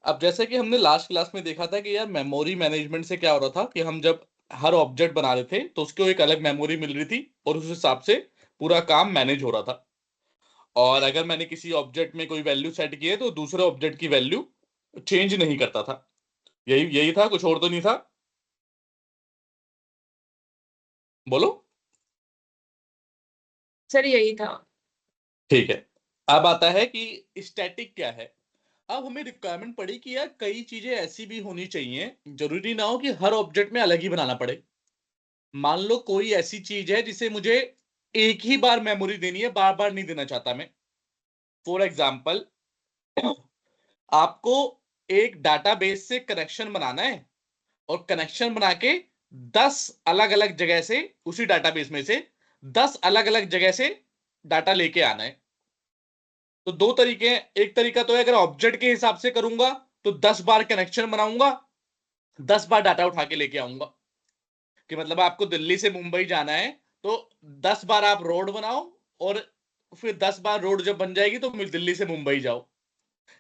अब जैसे कि हमने लास्ट क्लास में देखा था कि यार मेमोरी मैनेजमेंट से क्या हो रहा था कि हम जब हर ऑब्जेक्ट बना रहे थे तो उसको एक अलग मेमोरी मिल रही थी और उस हिसाब से पूरा काम मैनेज हो रहा था। और अगर मैंने किसी ऑब्जेक्ट में कोई वैल्यू सेट की है तो दूसरे ऑब्जेक्ट की वैल्यू चेंज नहीं करता था। यही यही था, कुछ और तो नहीं था। बोलो। सर यही था। ठीक है। अब आता है कि स्टैटिक क्या है। अब हमें रिक्वायरमेंट पड़ी कि यार कई चीजें ऐसी भी होनी चाहिए, जरूरी ना हो कि हर ऑब्जेक्ट में अलग ही बनाना पड़े। मान लो कोई ऐसी चीज है जिसे मुझे एक ही बार मेमोरी देनी है, बार बार नहीं देना चाहता मैं। फॉर एग्जाम्पल, आपको एक डाटाबेस से कनेक्शन बनाना है और कनेक्शन बना के 10 अलग अलग जगह से, उसी डाटाबेस में से 10 अलग अलग जगह से डाटा लेके आना है। तो दो तरीके हैं। एक तरीका तो है अगर ऑब्जेक्ट के हिसाब से करूंगा तो 10 बार कनेक्शन बनाऊंगा, 10 बार डाटा उठा के लेके आऊंगा। कि मतलब आपको दिल्ली से मुंबई जाना है तो 10 बार आप रोड बनाओ और फिर 10 बार रोड जब बन जाएगी तो दिल्ली से मुंबई जाओ।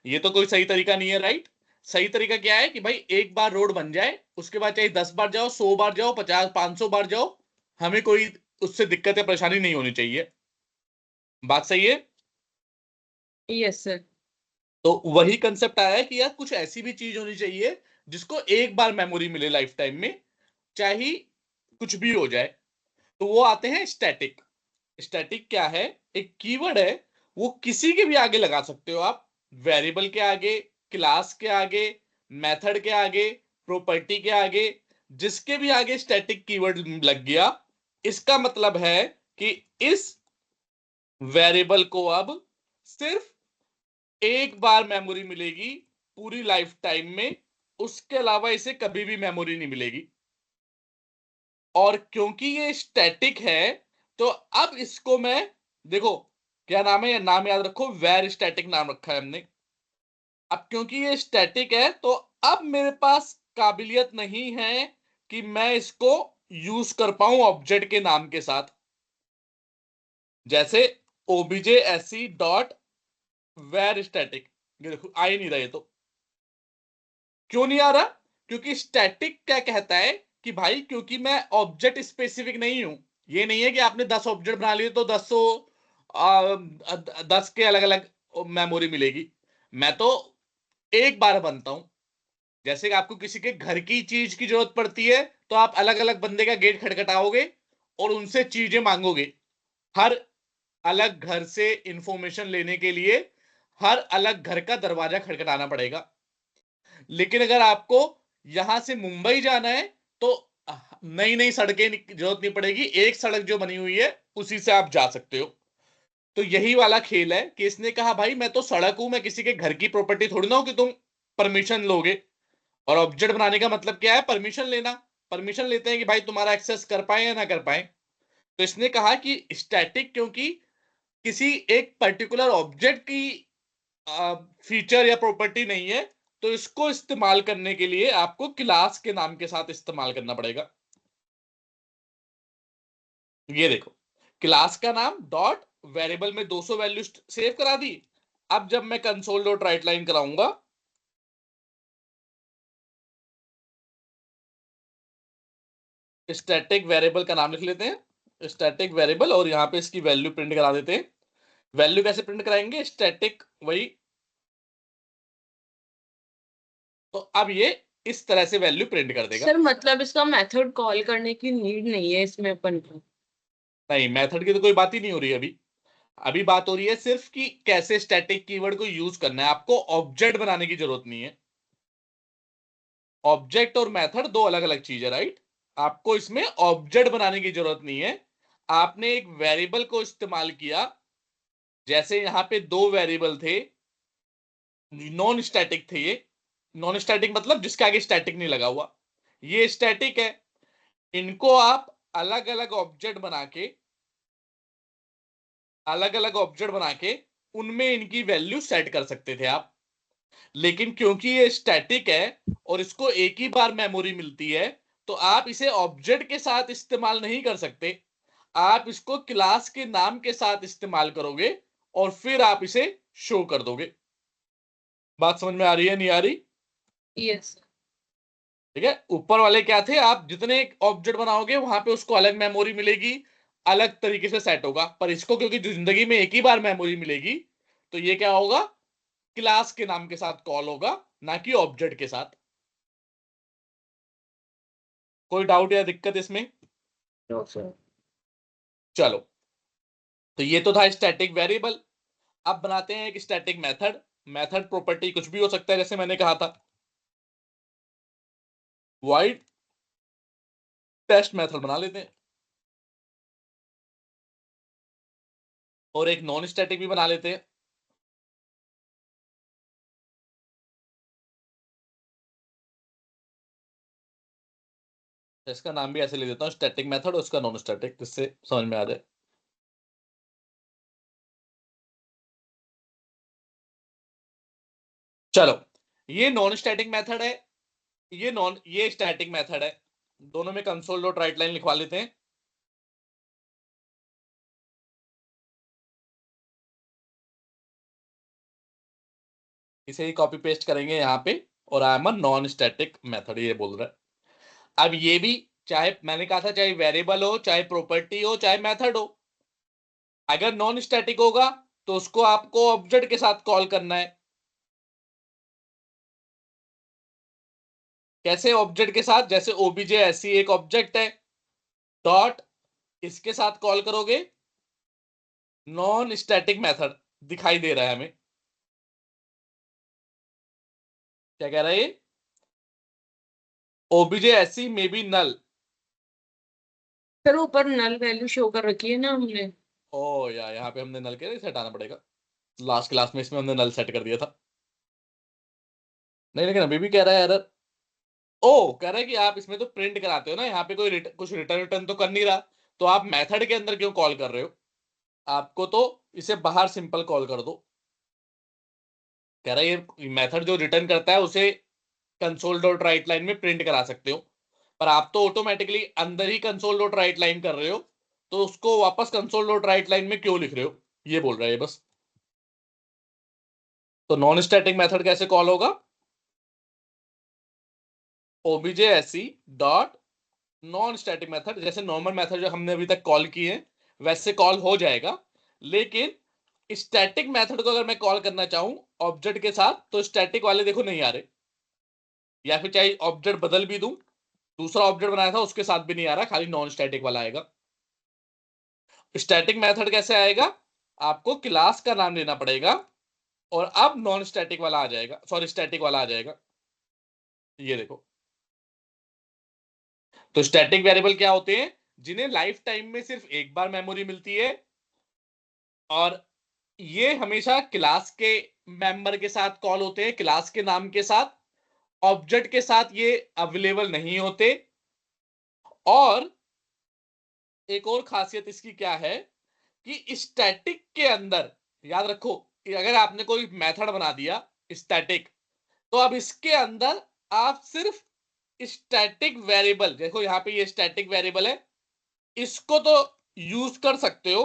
ये तो कोई सही तरीका नहीं है, राइट। सही तरीका क्या है कि भाई एक बार रोड बन जाए, उसके बाद चाहे 10 बार जाओ, 100 बार जाओ, 50 500 बार जाओ, हमें कोई उससे दिक्कत या परेशानी नहीं होनी चाहिए। बात सही है। Yes sir. तो वही कंसेप्ट आया है कि यार कुछ ऐसी भी चीज होनी चाहिए जिसको एक बार मेमोरी मिले लाइफ टाइम में, चाहे कुछ भी हो जाए। तो वो आते हैं स्टैटिक। स्टैटिक क्या है? एक कीवर्ड है, वो किसी के भी आगे लगा सकते हो आप। वेरिएबल के आगे, क्लास के आगे, मेथड के आगे, प्रॉपर्टी के आगे, जिसके भी आगे स्टैटिक कीवर्ड लग गया, इसका मतलब है कि इस वेरिएबल को अब सिर्फ एक बार मेमोरी मिलेगी पूरी लाइफ टाइम में, उसके अलावा इसे कभी भी मेमोरी नहीं मिलेगी। और क्योंकि ये स्टैटिक है तो अब इसको मैं, देखो क्या नाम है, ये नाम याद रखो, वेर स्टैटिक नाम रखा है हमने। अब क्योंकि ये स्टैटिक है तो अब मेरे पास काबिलियत नहीं है कि मैं इसको यूज कर पाऊं ऑब्जेक्ट के नाम के साथ। जैसे OBJ SC dot var static, ये देखो आ ही नहीं रहे। तो क्यों नहीं आ रहा? क्योंकि स्टैटिक क्या कहता है कि भाई क्योंकि मैं ऑब्जेक्ट स्पेसिफिक नहीं हूं। ये नहीं है कि आपने 10 ऑब्जेक्ट बना लिए तो 10 के अलग अलग मेमोरी मिलेगी। मैं तो एक बार बनता हूं। जैसे कि आपको किसी के घर की चीज की जरूरत पड़ती है तो आप अलग अलग बंदे का गेट खटखटाओगे और उनसे चीजें मांगोगे। हर अलग घर से इंफॉर्मेशन लेने के लिए हर अलग घर का दरवाजा खटखटाना पड़ेगा। लेकिन अगर आपको यहां से मुंबई जाना है तो नई नई सड़कें जरूरत नहीं पड़ेगी, एक सड़क जो बनी हुई है उसी से आप जा सकते हो। तो यही वाला खेल है कि इसने कहा भाई मैं तो सड़क हूं, मैं किसी के घर की प्रॉपर्टी थोड़ी ना हो कि तुम परमिशन लोगे। और ऑब्जेक्ट बनाने का मतलब क्या है? परमिशन लेना। परमिशन लेते हैं कि भाई तुम्हारा एक्सेस कर पाए या ना कर पाए। तो इसने कहा कि स्टैटिक क्योंकि किसी एक पर्टिकुलर ऑब्जेक्ट की फीचर या प्रॉपर्टी नहीं है, तो इसको इस्तेमाल करने के लिए आपको क्लास के नाम के साथ इस्तेमाल करना पड़ेगा। ये देखो, क्लास का नाम डॉट, वेरिएबल में 200 वैल्यू सेव करा दी। अब जब मैं कंसोल डॉट राइट लाइन कराऊंगा, स्टैटिक वेरिएबल का नाम लिख लेते हैं, स्टैटिक वेरिएबल, और यहां पे इसकी वैल्यू प्रिंट करा देते हैं। वैल्यू कैसे प्रिंट कराएंगे? स्टैटिक वही। तो अब ये इस तरह से वैल्यू प्रिंट कर देगा। सर मतलब इसका मेथड कॉल करने की नीड नहीं है इसमें अपन को। नहीं, मेथड की तो कोई बात ही नहीं हो रही अभी। अभी बात हो रही है सिर्फ कि कैसे स्टैटिक कीवर्ड को यूज करना है। आपको ऑब्जेक्ट बनाने की जरूरत नहीं है। ऑब्जेक्ट और मेथड दो अलग अलग चीज है, राइट। आपको इसमें ऑब्जेक्ट बनाने की जरूरत नहीं है। आपने एक वेरिएबल को इस्तेमाल किया। जैसे यहां पे दो वेरिएबल थे, नॉन स्टैटिक थे ये। नॉन स्टैटिक मतलब जिसके आगे स्टैटिक नहीं लगा हुआ। ये स्टैटिक है। इनको आप अलग अलग ऑब्जेक्ट बना के, अलग अलग ऑब्जेक्ट बना के उनमें इनकी वैल्यू सेट कर सकते थे आप। लेकिन क्योंकि ये स्टैटिक है और इसको एक ही बार मेमोरी मिलती है, तो आप इसे ऑब्जेक्ट के साथ इस्तेमाल नहीं कर सकते। आप इसको क्लास के नाम के साथ इस्तेमाल करोगे और फिर आप इसे शो कर दोगे। बात समझ में आ रही है, नहीं आ रही? यस। ठीक है, ऊपर वाले क्या थे, आप जितने ऑब्जेक्ट बनाओगे वहां पे उसको अलग मेमोरी मिलेगी, अलग तरीके से सेट होगा। पर इसको क्योंकि जिंदगी में एक ही बार मेमोरी मिलेगी, तो ये क्या होगा, क्लास के नाम के साथ कॉल होगा, ना कि ऑब्जेक्ट के साथ। कोई डाउट या दिक्कत इसमें? No sir. चलो, तो ये तो था स्टैटिक वेरिएबल। अब बनाते हैं एक स्टैटिक मेथड। मेथड प्रॉपर्टी कुछ भी हो सकता है, जैसे मैंने कहा था वाइड टेस्ट मेथड बना लेते हैं, और एक नॉन स्टैटिक भी बना लेते हैं। इसका नाम भी ऐसे ले देता हूं, स्टैटिक मेथड और उसका नॉन स्टैटिक, जिससे समझ में आ जाए। चलो, ये नॉन स्टैटिक मेथड है, ये स्टैटिक मेथड है। दोनों में कंसोल डॉट राइट लाइन लिखवा लेते हैं। इसे ही कॉपी पेस्ट करेंगे यहाँ पे, और I am a non static method, ये बोल रहा है। अब ये भी, चाहे मैंने कहा था चाहे वेरिएबल हो, चाहे प्रॉपर्टी हो, चाहे मेथड हो, अगर नॉन स्टैटिक होगा तो उसको आपको ऑब्जेक्ट के साथ कॉल करना है। कैसे ऑब्जेक्ट के साथ? जैसे ओबीजे ऐसी एक ऑब्जेक्ट है, डॉट इसके साथ कॉल करोगे, नॉन स्टैटिक मेथड दिखाई दे रहा है हमें। क्या कह रहा है ये? ओबीजे ऐसी मे बी नल। सर ऊपर नल वैल्यू शो कर रखी है ना हमने। ओ यार, यहाँ पे हमने नल के इसे हटाना पड़ेगा। लास्ट क्लास में इसमें हमने नल सेट कर दिया था। नहीं, लेकिन अभी भी कह रहा है एरर। ओ, कह रहा है कि आप इसमें तो प्रिंट कराते हो ना, यहाँ पे कोई कुछ रिटर्न रिटर्न तो कर नहीं रहा, तो आप मेथड के अंदर क्यों कॉल कर रहे हो? आपको तो इसे बाहर सिंपल कॉल कर दो। कह रहा है ये मेथड जो रिटर्न करता है उसे कंसोल डॉट राइट लाइन में प्रिंट करा सकते हो, पर आप तो ऑटोमेटिकली अंदर ही कंसोल डॉट राइट लाइन कर रहे हो, तो उसको वापस कंसोल डॉट राइट लाइन में क्यों लिख रहे हो? ये बोल रहा है बस। तो नॉन स्टैटिक मेथड कैसे कॉल होगा? OBJ SC dot non static method, जैसे नॉर्मल मेथड जो हमने अभी तक कॉल किए हैं वैसे कॉल हो जाएगा। लेकिन स्टैटिक मेथड को अगर मैं कॉल करना चाहूं ऑब्जेक्ट के साथ, तो स्टैटिक वाले देखो नहीं आ रहे, या फिर चाहे ऑब्जेक्ट बदल भी दूं, दूसरा ऑब्जेक्ट बनाया था उसके साथ भी नहीं आ रहा, खाली नॉन स्टैटिक वाला आएगा। स्टैटिक मेथड कैसे आएगा? आपको क्लास का नाम लेना पड़ेगा, और अब नॉन स्टैटिक वाला आ जाएगा, सॉरी स्टैटिक वाला आ जाएगा। ये देखो, तो स्टैटिक वेरिएबल क्या होते हैं? जिन्हें लाइफ टाइम में सिर्फ एक बार मेमोरी मिलती है, और ये हमेशा क्लास के मेंबर के साथ कॉल होते हैं, क्लास के नाम के साथ। ऑब्जेक्ट के साथ ये अवेलेबल नहीं होते। और एक और खासियत इसकी क्या है कि स्टैटिक के अंदर, याद रखो, अगर आपने कोई मेथड बना दिया स्टैटिक, तो अब इसके अंदर आप सिर्फ स्टैटिक वेरिएबल, देखो यहां पे ये स्टैटिक वेरिएबल है, इसको तो यूज कर सकते हो,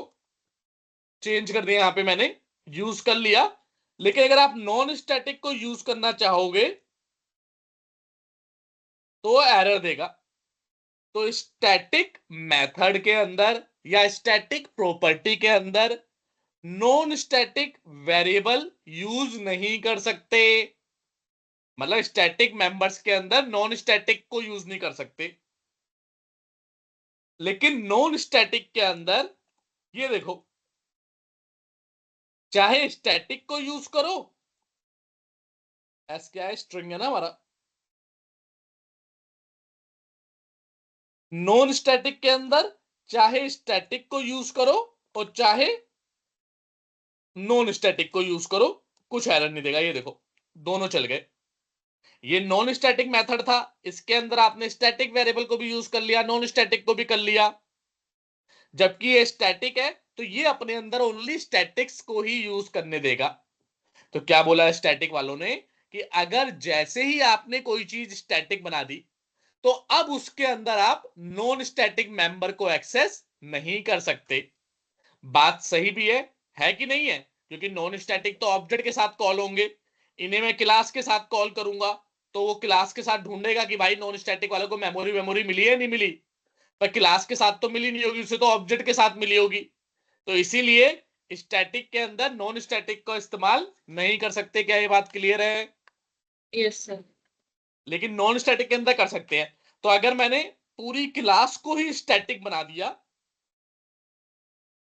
चेंज कर दिया यहां पे मैंने, यूज कर लिया। लेकिन अगर आप नॉन स्टैटिक को यूज करना चाहोगे तो एरर देगा। तो स्टैटिक मेथड के अंदर या स्टैटिक प्रॉपर्टी के अंदर नॉन स्टैटिक वेरिएबल यूज नहीं कर सकते। मतलब स्टैटिक मेंबर्स के अंदर नॉन स्टैटिक को यूज नहीं कर सकते, लेकिन नॉन स्टैटिक के अंदर ये देखो, चाहे स्टैटिक को यूज करो, एस क्या है, स्ट्रिंग है ना हमारा, नॉन स्टैटिक के अंदर चाहे स्टैटिक को यूज करो और चाहे नॉन स्टैटिक को यूज करो, कुछ एरर नहीं देगा। ये देखो, दोनों चल गए। ये नॉन स्टैटिक मेथड था, इसके अंदर आपने स्टैटिक वेरिएबल को भी यूज कर लिया, नॉन स्टैटिक को भी कर लिया। जबकि ये स्टैटिक है, तो ये अपने अंदर ओनली स्टैटिक्स को ही यूज करने देगा। तो क्या बोला है स्टैटिक वालों ने, कि अगर जैसे ही आपने कोई चीज स्टैटिक बना दी, तो अब उसके अंदर आप नॉन स्टैटिक मेंबर को एक्सेस नहीं कर सकते। बात सही भी है कि नहीं है? क्योंकि नॉन स्टैटिक तो ऑब्जेक्ट के साथ कॉल होंगे, इन्हें मैं क्लास के साथ कॉल करूंगा, तो वो क्लास के साथ ढूंढेगा कि भाई नॉन स्टैटिक वाले को मेमोरी मिली है नहीं मिली, पर क्लास के साथ तो मिली नहीं होगी, उसे तो ऑब्जेक्ट के साथ मिली होगी। तो इसीलिए स्टैटिक के अंदर नॉन स्टैटिक का इस्तेमाल नहीं कर सकते। क्या ये बात क्लियर है? Yes sir. लेकिन नॉन स्टैटिक के अंदर कर सकते हैं। तो अगर मैंने पूरी क्लास को ही स्टैटिक बना दिया,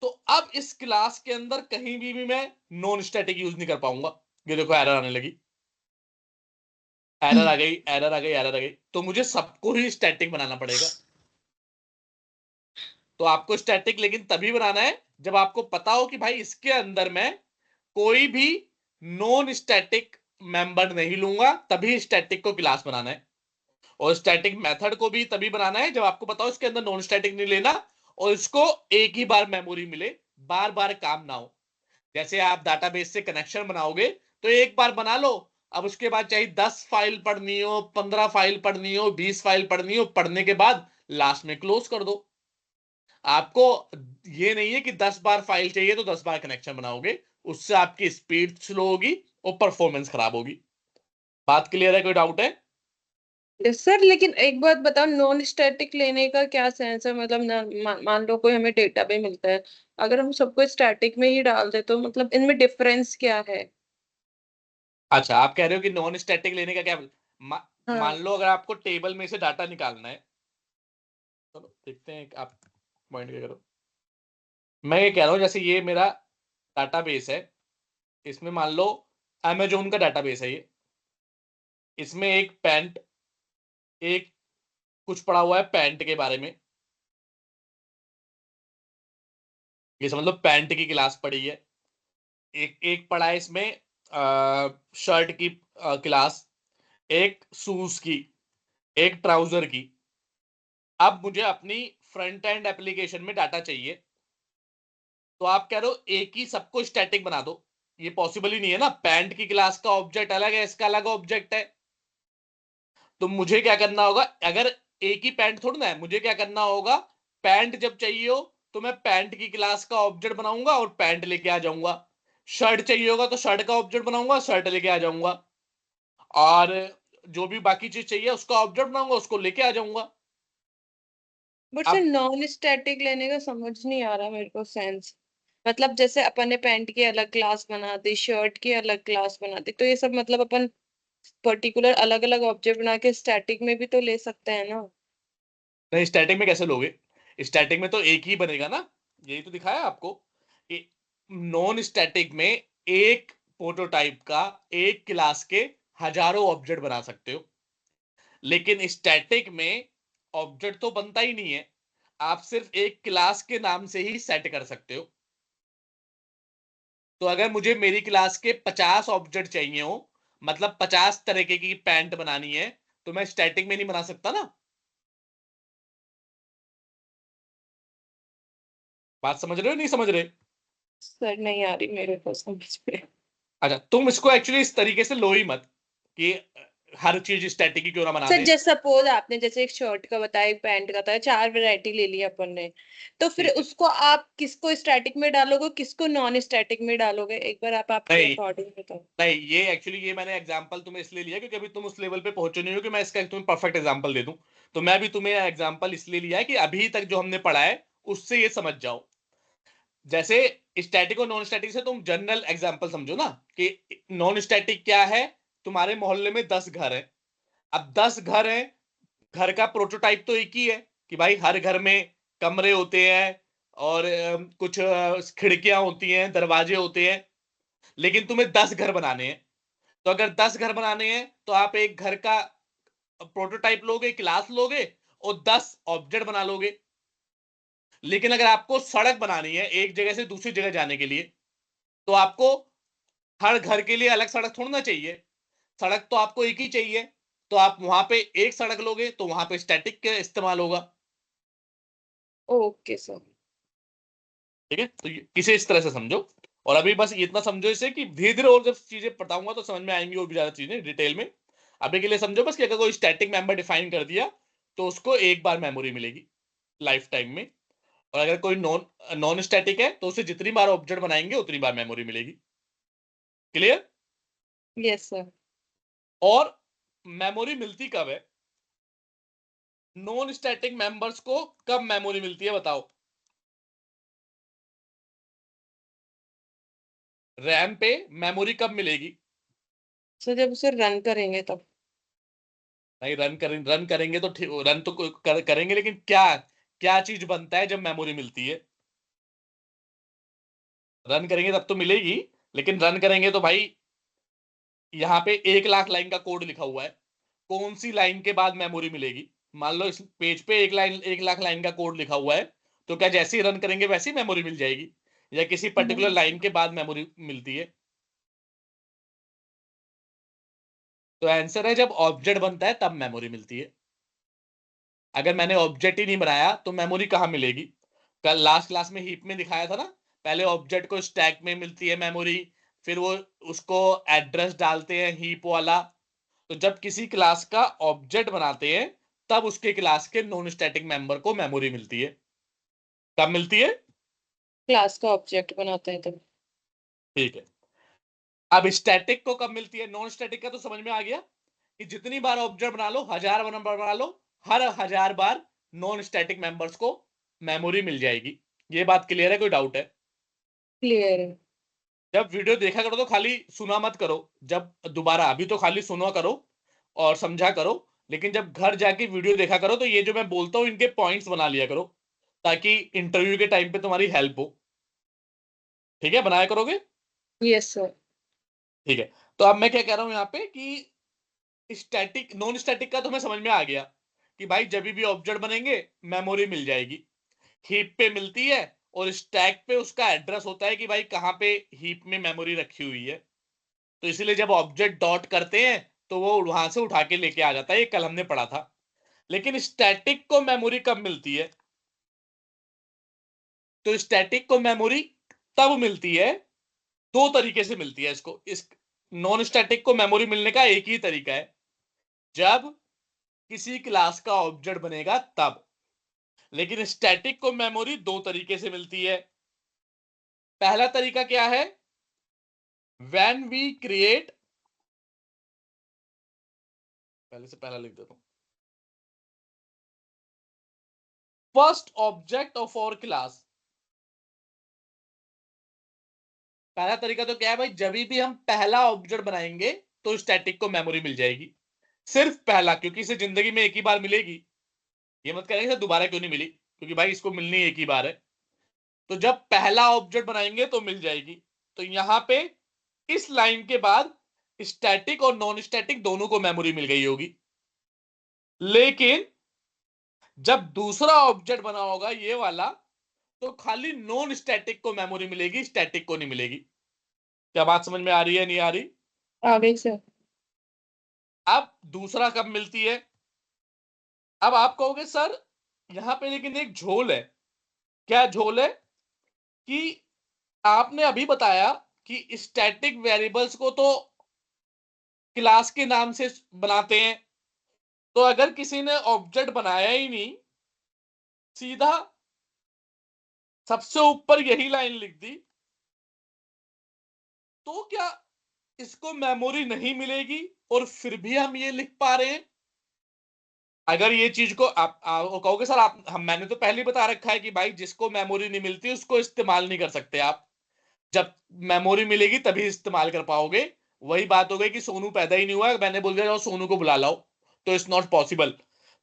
तो अब इस क्लास के अंदर कहीं भी मैं नॉन स्टैटिक यूज नहीं कर पाऊंगा। ये देखो एरर आने लगी, एरर आ गई, एरर आ गई, एरर आ गई। तो मुझे सबको ही स्टैटिक बनाना पड़ेगा। तो आपको स्टैटिक लेकिन तभी बनाना है जब आपको पता हो कि भाई इसके अंदर मैं कोई भी नॉन स्टैटिक मेंबर नहीं लूंगा, तभी स्टैटिक को क्लास बनाना है। और स्टैटिक मेथड को भी तभी बनाना है जब आपको पता हो इसके अंदर नॉन स्टैटिक नहीं लेना, और इसको एक ही बार मेमोरी मिले, बार बार काम ना हो। जैसे आप डाटाबेस से कनेक्शन बनाओगे तो एक बार बना लो, अब उसके बाद चाहे 10 फाइल पढ़नी हो, 15 फाइल पढ़नी हो, 20 फाइल पढ़नी हो, पढ़ने के बाद लास्ट में क्लोज कर दो। आपको ये नहीं है कि 10 बार फाइल चाहिए तो 10 बार कनेक्शन बनाओगे, उससे आपकी स्पीड स्लो होगी और परफॉर्मेंस खराब होगी। बात क्लियर है? कोई डाउट है? यस सर, लेकिन एक बात बताओ, नॉन स्टैटिक लेने का क्या सेंस है? मतलब मान लो कोई हमें डेटा भी मिलता है, अगर हम सबको स्टैटिक में ही डाल दे तो मतलब इनमें डिफरेंस क्या है? अच्छा, आप कह रहे हो कि नॉन स्टैटिक लेने का क्या मान हाँ। लो अगर आपको टेबल में से डाटा निकालना है, चलो देखते हैं आप पॉइंट क्या करो। मैं ये कह रहा हूं जैसे ये मेरा डाटाबेस है, इसमें मान लो अमेजोन का डाटाबेस है ये, इसमें एक पैंट, एक कुछ पड़ा हुआ है पैंट के बारे में, ये समझ लो पैंट की क्लास पड़ी है। एक एक पड़ा है इसमें शर्ट की क्लास, एक शूज की, एक ट्राउजर की। अब मुझे अपनी फ्रंट एंड एप्लीकेशन में डाटा चाहिए, तो आप कह रहे हो एक ही सबको स्टैटिक बना दो। ये पॉसिबल ही नहीं है ना, पैंट की क्लास का ऑब्जेक्ट अलग है, इसका अलग ऑब्जेक्ट है। तो मुझे क्या करना होगा, अगर एक ही पैंट थोड़ी ना है, मुझे क्या करना होगा, पैंट जब चाहिए हो तो मैं पैंट की क्लास का ऑब्जेक्ट बनाऊंगा और पैंट लेके आ जाऊंगा। शर्ट चाहिए होगा तो शर्ट का ऑब्जेक्ट बनाऊंगा, शर्ट लेके आ जाऊंगा। और जो भी बाकी चीज चाहिए उसका ऑब्जेक्ट बनाऊंगा, उसको लेके आ जाऊंगा। बट सर, अब नॉन स्टैटिक लेने का समझ नहीं आ रहा मेरे को सेंस। मतलब जैसे अपन ने पैंट की अलग क्लास बना दी, शर्ट की अलग क्लास बना दी, तो ये सब मतलब अपन पर्टिकुलर अलग अलग ऑब्जेक्ट बना के स्टैटिक में भी तो ले सकते हैं ना? नहीं, स्टैटिक में कैसे लोगे? स्टैटिक में तो एक ही बनेगा ना, यही तो दिखाया आपको। नॉन स्टैटिक में एक प्रोटोटाइप का एक क्लास के हजारों ऑब्जेक्ट बना सकते हो, लेकिन स्टैटिक में ऑब्जेक्ट तो बनता ही नहीं है, आप सिर्फ एक क्लास के नाम से ही सेट कर सकते हो। तो अगर मुझे मेरी क्लास के 50 ऑब्जेक्ट चाहिए हो, मतलब 50 तरीके की पैंट बनानी है, तो मैं स्टैटिक में नहीं बना सकता ना। बात समझ रहे हो नहीं समझ रहे? सर नहीं आ रही मेरे को समझ में। अच्छा, तुम इसको एक्चुअली इस तरीके से लो ही मत कि हर चीज स्टैटिक ही क्यों ना बना सर दे। जैसे सपोज आपने जैसे एक शर्ट का बताया, एक पैंट का था, चार वैरायटी ले ली अपन ने, तो फिर ठीक है। उसको आप किसको स्टैटिक में डालोगे, किसको नॉन स्टैटिक में डालोगे? एक बार आप आपके नहीं अकॉर्डिंग बताओ। नहीं, ये एक्चुअली ये मैंने एग्जांपल तुम्हें इसलिए लिया क्योंकि अभी तुम उस लेवल पे पहुंचे नहीं हो कि मैं इसका तुम्हें परफेक्ट एग्जांपल दे दूं। तो मैं भी तुम्हें एग्जांपल इसलिए लिया है कि अभी तक जो हमने पढ़ा है उससे ये समझ जाओ। जैसे स्टैटिक और नॉन स्टैटिक से तुम जनरल एग्जांपल समझो ना, कि नॉन स्टैटिक क्या है, तुम्हारे मोहल्ले में 10 घर है। अब 10 घर है, घर का प्रोटोटाइप तो एक ही है कि भाई हर घर में कमरे होते हैं और कुछ खिड़कियां होती हैं, दरवाजे होते हैं, लेकिन तुम्हें 10 घर बनाने हैं। तो अगर 10 घर बनाने हैं तो आप एक घर का प्रोटोटाइप लोगे, क्लास लोगे और 10 ऑब्जेक्ट बना लोगे। लेकिन अगर आपको सड़क बनानी है एक जगह से दूसरी जगह जाने के लिए, तो आपको हर घर के लिए अलग सड़क थोड़ी ना चाहिए, सड़क तो आपको एक ही चाहिए। तो आप वहां पे एक सड़क लोगे तो वहां पे स्टैटिक का इस्तेमाल होगा। Okay sir. ठीक है, तो इसे इस तरह से समझो। और अभी बस इतना समझो इसे कि धीरे धीरे और जब चीजें बताऊंगा तो समझ में आएंगी और भी ज्यादा चीजें डिटेल में। अभी के लिए समझो बस कि अगर कोई स्टैटिक मेंबर डिफाइन कर दिया तो उसको एक बार मेमोरी मिलेगी लाइफ टाइम में। और अगर कोई नॉन नॉन स्टैटिक है तो उसे जितनी बार ऑब्जेक्ट बनाएंगे उतनी बार मेमोरी मिलेगी। क्लियर? Yes sir. और मेमोरी मिलती कब है? नॉन स्टैटिक मेंबर्स को कब मेमोरी मिलती है बताओ? रैम पे मेमोरी कब मिलेगी? सर जब उसे रन करेंगे तब। नहीं, रन करेंगे तो रन तो करेंगे, लेकिन क्या क्या चीज बनता है जब मेमोरी मिलती है? रन करेंगे तब तो मिलेगी, लेकिन रन करेंगे तो भाई यहाँ पे 1 लाख लाइन का कोड लिखा हुआ है, कौन सी लाइन के बाद मेमोरी मिलेगी? मान लो इस पेज पे 1 लाख लाइन का कोड लिखा हुआ है, तो क्या जैसे ही रन करेंगे वैसे ही मेमोरी मिल जाएगी, या किसी पर्टिकुलर लाइन के बाद मेमोरी मिलती है? तो आंसर है जब ऑब्जेक्ट बनता है तब मेमोरी मिलती है। अगर मैंने ऑब्जेक्ट ही नहीं बनाया तो मेमोरी कहाँ मिलेगी? कल लास्ट क्लास में हीप में दिखाया था ना, पहले ऑब्जेक्ट को स्टैक में मिलती है मेमोरी, फिर वो उसको एड्रेस डालते हैं हीप वाला। तो जब किसी क्लास का ऑब्जेक्ट बनाते हैं तब उसके क्लास के नॉन स्टैटिक मेंबर को मेमोरी मिलती है। कब मिलती है? क्लास का ऑब्जेक्ट बनाते हैं तब। ठीक है। अब स्टैटिक को कब मिलती है? नॉन स्टैटिक का तो समझ में आ गया कि जितनी बार ऑब्जेक्ट बना लो, 1000 बना लो, हर 1000 बार नॉन स्टैटिक मेंबर्स को मेमोरी मिल जाएगी। ये बात क्लियर है? कोई डाउट है? क्लियर है। जब वीडियो देखा करो तो खाली सुना मत करो, जब दोबारा अभी तो खाली सुना करो और समझा करो, लेकिन जब घर जाके वीडियो देखा करो तो ये जो मैं बोलता हूं इनके पॉइंट्स बना लिया करो, ताकि इंटरव्यू के टाइम पे तुम्हारी हेल्प हो। ठीक है, बनाया करोगे? Yes sir. ठीक है। तो अब मैं क्या कह रहा हूं यहाँ पे कि स्टैटिक नॉन स्टैटिक का तुम्हें समझ में आ गया कि भाई जब भी ऑब्जेक्ट बनेंगे मेमोरी मिल जाएगी, हीप पे मिलती है, और स्टैक पे उसका एड्रेस होता है कि भाई कहां पे हीप में मेमोरी रखी हुई है। तो इसीलिए जब ऑब्जेक्ट डॉट करते हैं तो वो वहां से उठा के लेके आ जाता है, ये कल हमने पढ़ा था। लेकिन स्टैटिक को मेमोरी कब मिलती है? तो स्टैटिक को मेमोरी तब मिलती है, दो तरीके से मिलती है इसको, इस नॉन स्टैटिक को मेमोरी मिलने का एक ही तरीका है, जब किसी क्लास का ऑब्जेक्ट बनेगा तब। लेकिन स्टैटिक को मेमोरी दो तरीके से मिलती है। पहला तरीका क्या है? व्हेन वी क्रिएट, पहले से पहला लिख देता हूं, first object of our class. पहला तरीका तो क्या है भाई, जब भी हम पहला ऑब्जेक्ट बनाएंगे तो स्टैटिक को मेमोरी मिल जाएगी, सिर्फ पहला, क्योंकि इसे जिंदगी में एक ही बार मिलेगी। ये मत कहेंगे दोबारा क्यों नहीं मिली, क्योंकि भाई इसको मिलनी एक ही बार है। तो जब पहला ऑब्जेक्ट बनाएंगे तो मिल जाएगी। तो यहां पे इस लाइन के बाद स्टैटिक और नॉन स्टैटिक दोनों को मेमोरी मिल गई होगी। लेकिन जब दूसरा ऑब्जेक्ट बना होगा ये वाला, तो खाली नॉन स्टैटिक को मेमोरी मिलेगी, स्टैटिक को नहीं मिलेगी। क्या बात समझ में आ रही है, नहीं आ रही? आगे सर। अब दूसरा कब मिलती है? अब आप कहोगे सर यहां पे लेकिन एक झोल है। क्या झोल है? कि आपने अभी बताया कि स्टैटिक वेरिएबल्स को तो क्लास के नाम से बनाते हैं, तो अगर किसी ने ऑब्जेक्ट बनाया ही नहीं, सीधा सबसे ऊपर यही लाइन लिख दी, तो क्या इसको मेमोरी नहीं मिलेगी और फिर भी हम ये लिख पा रहे हैं? अगर ये चीज को आप कहोगे सर आप मैंने तो पहले ही बता रखा है कि भाई जिसको मेमोरी नहीं मिलती उसको इस्तेमाल नहीं कर सकते आप, जब मेमोरी मिलेगी तभी इस्तेमाल कर पाओगे। वही बात हो गई कि सोनू पैदा ही नहीं हुआ, मैंने बोल दिया जाओ सोनू को बुला लाओ, तो इट्स नॉट पॉसिबल।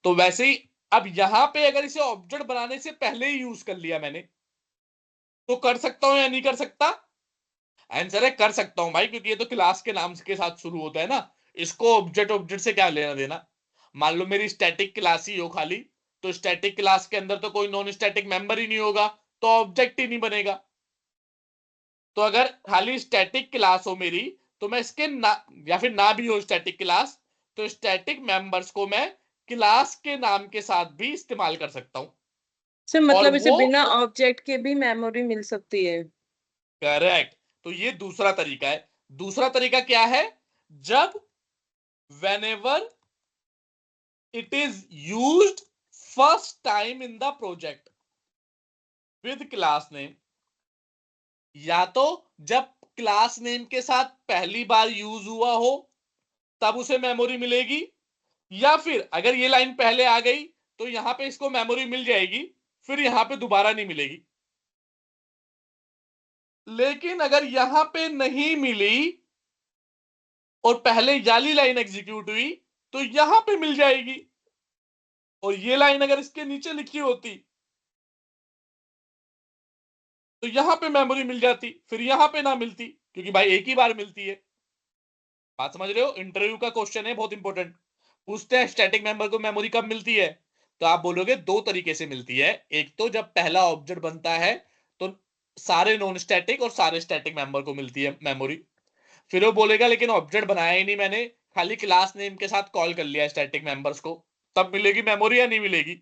तो वैसे ही अब यहां पे अगर इसे ऑब्जेक्ट बनाने से पहले ही यूज कर लिया मैंने, तो कर सकता हूं या नहीं कर सकता? आंसर है कर सकता हूं भाई, क्योंकि ये तो क्लास के नाम के साथ शुरू होता है ना, इसको ऑब्जेक्ट ऑब्जेक्ट से क्या लेना देना। मान लो मेरी स्टैटिक क्लास ही हो खाली, तो स्टैटिक क्लास के अंदर तो कोई नॉन स्टैटिक मेंबर ही नहीं होगा, तो ऑब्जेक्ट ही नहीं बनेगा। तो अगर खाली स्टैटिक क्लास हो मेरी, तो मैं इसके ना, या फिर ना भी हो स्टैटिक क्लास, तो स्टैटिक मेंबर्स को मैं क्लास के नाम के साथ भी इस्तेमाल कर सकता हूं। सर और मतलब इसे वो बिना ऑब्जेक्ट के भी मेमोरी मिल सकती है। करेक्ट। तो ये दूसरा तरीका है। दूसरा तरीका क्या है? जब whenever it is used first time in the project with class name, या तो जब क्लास नेम के साथ पहली बार यूज हुआ हो तब उसे मेमोरी मिलेगी, या फिर अगर ये लाइन पहले आ गई तो यहां पे इसको मेमोरी मिल जाएगी, फिर यहां पे दोबारा नहीं मिलेगी। लेकिन अगर यहां पे नहीं मिली और पहले वाली लाइन एग्जीक्यूट हुई तो यहां पे मिल जाएगी, और ये लाइन अगर इसके नीचे लिखी होती तो यहां पे मेमोरी मिल जाती, फिर यहां पे ना मिलती, क्योंकि भाई एक ही बार मिलती है। बात समझ रहे हो? इंटरव्यू का क्वेश्चन है, बहुत इंपॉर्टेंट। पूछते हैं स्टैटिक मेंबर को मेमोरी कब मिलती है, तो आप बोलोगे दो तरीके से मिलती है। एक तो जब पहला ऑब्जेक्ट बनता है तो सारे नॉन स्टैटिक और सारे स्टैटिक मेंबर को मिलती है मेमोरी। फिर वो बोलेगा लेकिन ऑब्जेक्ट बनाया ही नहीं मैंने, खाली क्लास नेम के साथ कॉल कर लिया स्टैटिक मेंबर्स को, तब मिलेगी मेमोरी या नहीं मिलेगी?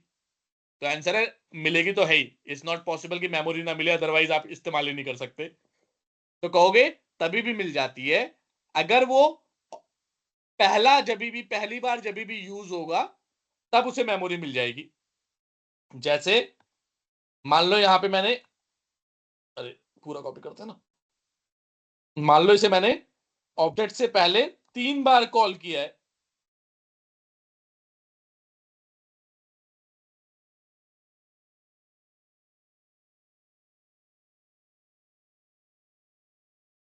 तो आंसर है मिलेगी तो है ही। इट्स नॉट पॉसिबल कि मेमोरी ना मिले, अदरवाइज आप इस्तेमाल ही नहीं कर सकते। तो कहोगे तभी भी मिल जाती है अगर वो पहली बार जब भी यूज होगा तब उसे मेमोरी मिल जाएगी। जैसे मान लो यहां पे मैंने, अरे पूरा कॉपी करते हैं ना, मान लो इसे मैंने ऑब्जेक्ट से पहले 3 बार कॉल किया है,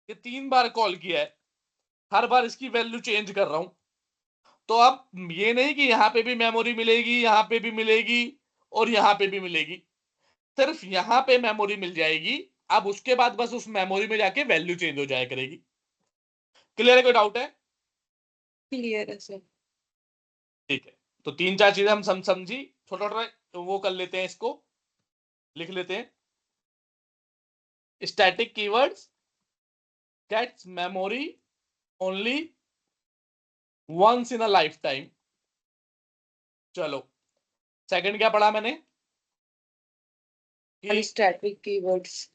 ये 3 बार कॉल किया है, हर बार इसकी वैल्यू चेंज कर रहा हूं, तो अब ये नहीं कि यहां पे भी मेमोरी मिलेगी, यहां पे भी मिलेगी और यहां पे भी मिलेगी, सिर्फ यहां पे मेमोरी मिल जाएगी। अब उसके बाद बस उस मेमोरी में जाके वैल्यू चेंज हो जाया करेगी। क्लियर है? कोई डाउट है? क्लियर है सर। ठीक है, तो 3-4 चीजें हम समझी। छोटा छोटा वो कर लेते हैं, इसको लिख लेते हैं। Static keywords gets memory only once in a lifetime. चलो सेकंड क्या पढ़ा मैंने कि अनस्टैटिक कीवर्ड्स।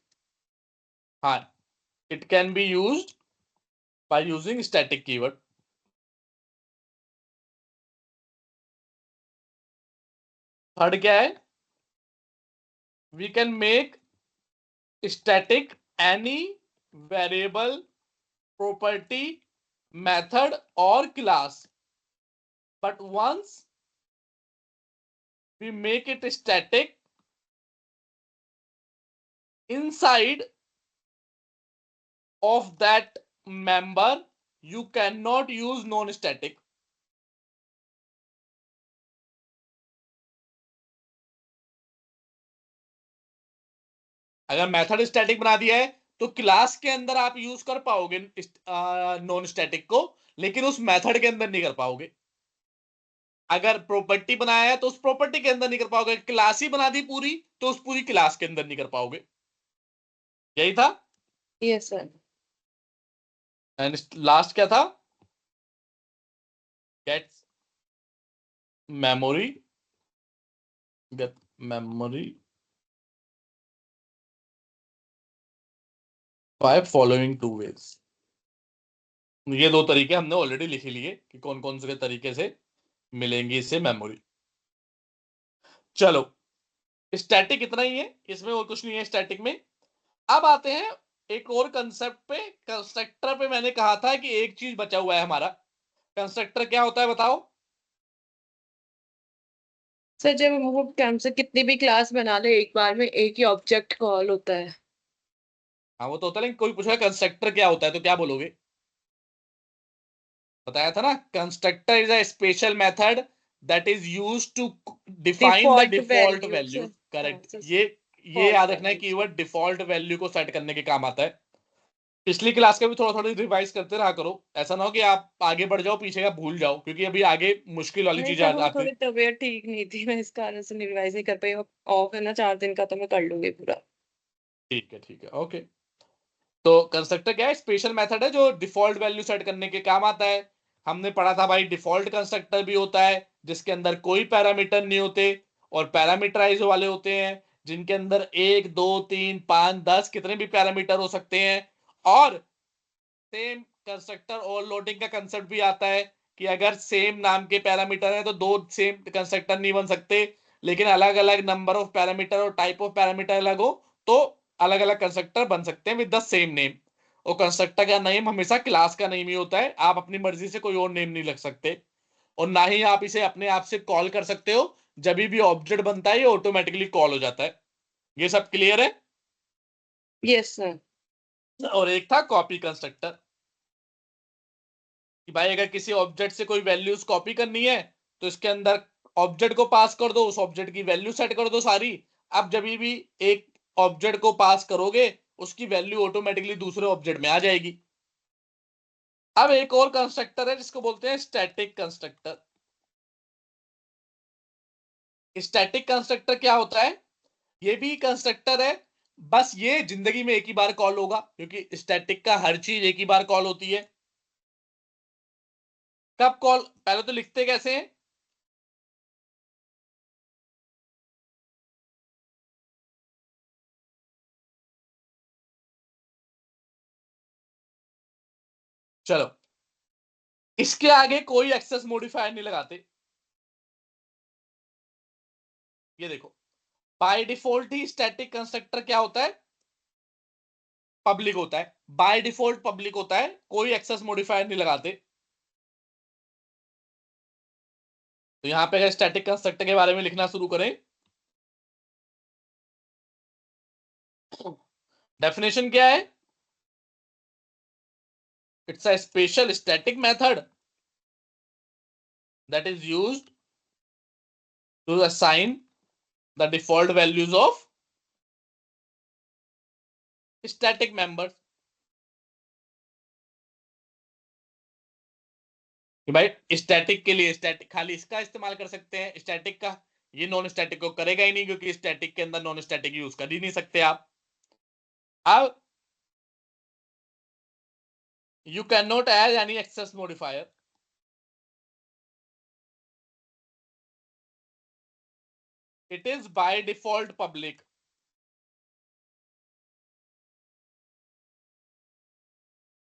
हाँ, it can be used by using static keyword. Third क्या है? We can make static any variable, property, method or class, but once we make it static inside of that member you cannot use non-static। अगर method static बना दिया है तो class के अंदर आप यूज कर पाओगे नॉन स्टैटिक को, लेकिन उस मेथड के अंदर नहीं कर पाओगे। अगर प्रॉपर्टी बनाया है तो उस प्रॉपर्टी के अंदर नहीं कर पाओगे, क्लास ही बना दी पूरी तो उस पूरी क्लास के अंदर नहीं कर पाओगे। यही था। Yes sir. एंड लास्ट क्या था? Gets memory, get memory by following 2 ways। ये 2 तरीके हमने ऑलरेडी लिख लिए कि कौन कौन से तरीके से मिलेंगी इससे मेमोरी। चलो स्टैटिक इतना ही है, इसमें और कुछ नहीं है स्टैटिक में। अब आते हैं एक और कंसेप्ट पे। कंस्ट्रक्टर पे मैंने कहा था कि एक चीज बचा हुआ है हमारा। कंस्ट्रक्टर क्या होता है बताओ? सर जब हम वो हमसे कितनी भी क्लास बना ले एक बार में एक ही ऑब्जेक्ट कॉल होता है। हाँ वो तो होता है, लेकिन कोई पूछा कंस्ट्रक्टर क्या होता है तो क्या बोलोगे? बताया था ना, constructor is a special method that is used to define the default default value value. Sir. हाँ करेक्ट, सर। ये डिफॉल्ट याद रखना है value sir. Keyword default value को सेट करने के काम आता है। पिछली क्लास का भी थोड़ा थोड़ा रिवाइज करते रहा करो, ऐसा ना हो कि आप आगे बढ़ जाओ पीछे का भूल जाओ, क्योंकि अभी आगे मुश्किल वाली नहीं चीजें सर, वो आती। थोड़ी तबीयत ठीक नहीं थी, मैं इस कारण से रिवाइज नहीं कर पाई। ऑफ है ना 4 दिन का, तो मैं कर लूंगी पूरा। ठीक है ओके। तो कंस्ट्रक्टर क्या है? स्पेशल मेथड है जो डिफॉल्ट वैल्यू सेट करने के काम आता है। हमने पढ़ा था भाई डिफॉल्ट कंस्ट्रक्टर भी होता है जिसके अंदर कोई पैरामीटर नहीं होते, और पैरामीटराइज वाले होते हैं जिनके अंदर 1 2 3 5 10 कितने भी पैरामीटर हो सकते हैं। और सेम कंस्ट्रक्टर ओवरलोडिंग का कंसेप्ट भी आता है कि अगर सेम नाम के पैरामीटर है तो 2 सेम कंस्ट्रक्टर नहीं बन सकते, लेकिन अलग अलग नंबर ऑफ पैरामीटर और टाइप ऑफ पैरामीटर अलग हो तो अलग अलग कंस्ट्रक्टर बन सकते हैं विद द सेम नेम। और कंस्ट्रक्टर का नेम हमेशा क्लास का नेम ही होता है, आप अपनी मर्जी से कोई और नेम नहीं लग सकते, और ना ही आप इसे अपने आप से कॉल कर सकते हो। जब भी ऑब्जेक्ट बनता है ये ऑटोमेटिकली कॉल हो जाता है। ये सब क्लियर है? Yes sir. और एक था कॉपी कंस्ट्रक्टर, कि भाई अगर किसी ऑब्जेक्ट से कोई वैल्यूज कॉपी करनी है तो इसके अंदर ऑब्जेक्ट को पास कर दो, उस ऑब्जेक्ट की वैल्यू सेट कर दो सारी। अब जब भी एक ऑब्जेक्ट को पास करोगे उसकी वैल्यू ऑटोमेटिकली दूसरे ऑब्जेक्ट में आ जाएगी। अब एक और कंस्ट्रक्टर है जिसको बोलते हैं स्टैटिक कंस्ट्रक्टर। स्टैटिक कंस्ट्रक्टर क्या होता है? ये भी कंस्ट्रक्टर है, बस ये जिंदगी में एक ही बार कॉल होगा, क्योंकि स्टैटिक का हर चीज एक ही बार कॉल होती है। कब कॉल? पहले तो लिखते कैसे हैं? चलो, इसके आगे कोई एक्सेस मॉडिफायर नहीं लगाते। ये देखो, by default he static constructor क्या होता है? पब्लिक होता है। बाय डिफॉल्ट पब्लिक होता है, कोई एक्सेस मॉडिफायर नहीं लगाते। तो यहां पे अगर स्टैटिक कंस्ट्रक्टर के बारे में लिखना शुरू करें, डेफिनेशन क्या है? It's a special static method that is used to assign the default values of static members। कि भाई स्टैटिक के लिए स्टैटिक खाली इसका इस्तेमाल कर सकते हैं, स्टैटिक का ये नॉन स्टैटिक को करेगा ही नहीं, क्योंकि स्टैटिक के अंदर नॉन स्टैटिक यूज कर ही नहीं सकते आप। अब you can not add any access modifier. It is by default public.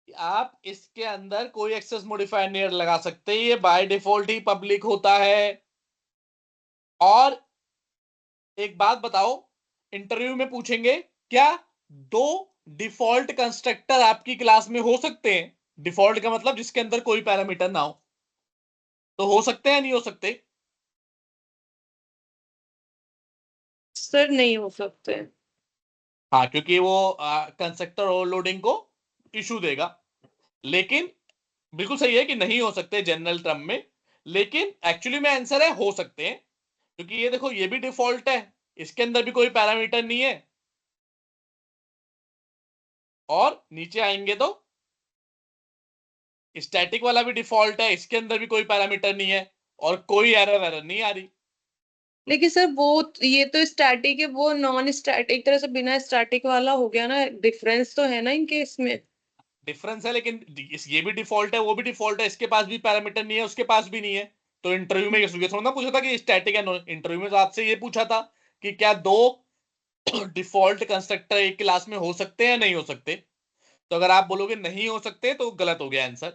आप इसके अंदर कोई एक्सेस मॉडिफायर नहीं लगा सकते, ये बाय डिफॉल्ट ही पब्लिक होता है। और एक बात बताओ, इंटरव्यू में पूछेंगे क्या दो डिफॉल्ट कंस्ट्रक्टर आपकी क्लास में हो सकते हैं? डिफॉल्ट का मतलब जिसके अंदर कोई पैरामीटर ना हो, तो हो सकते हैं नहीं हो सकते? सर नहीं हो सकते। हाँ, क्योंकि वो कंस्ट्रक्टर ओवरलोडिंग को इशू देगा। लेकिन बिल्कुल सही है कि नहीं हो सकते जनरल टर्म में, लेकिन एक्चुअली में आंसर है हो सकते हैं, क्योंकि ये देखो ये भी डिफॉल्ट है, इसके अंदर भी कोई पैरामीटर नहीं है, और नीचे आएंगे तो स्टैटिक वाला भी डिफॉल्ट है, इसके अंदर भी कोई पैरामीटर नहीं है, और कोई एरर नहीं आ रही। लेकिन सर वो ये तो स्टैटिक है, वो नॉन स्टैटिक तरह से बिना स्टैटिक वाला हो गया ना, डिफरेंस तो है ना इनके इसमें। डिफरेंस है, लेकिन ये भी डिफॉल्ट है वो भी डिफॉल्ट है, इसके पास भी पैरामीटर नहीं है उसके पास भी नहीं है। तो इंटरव्यू में ये थोड़ा ना पूछा था कि स्टैटिक है इंटरव्यू में तो आपसे ये पूछा था कि क्या दो डिफॉल्ट कंस्ट्रक्टर एक क्लास में हो सकते हैं नहीं हो सकते। तो अगर आप बोलोगे नहीं हो सकते तो गलत हो गया आंसर,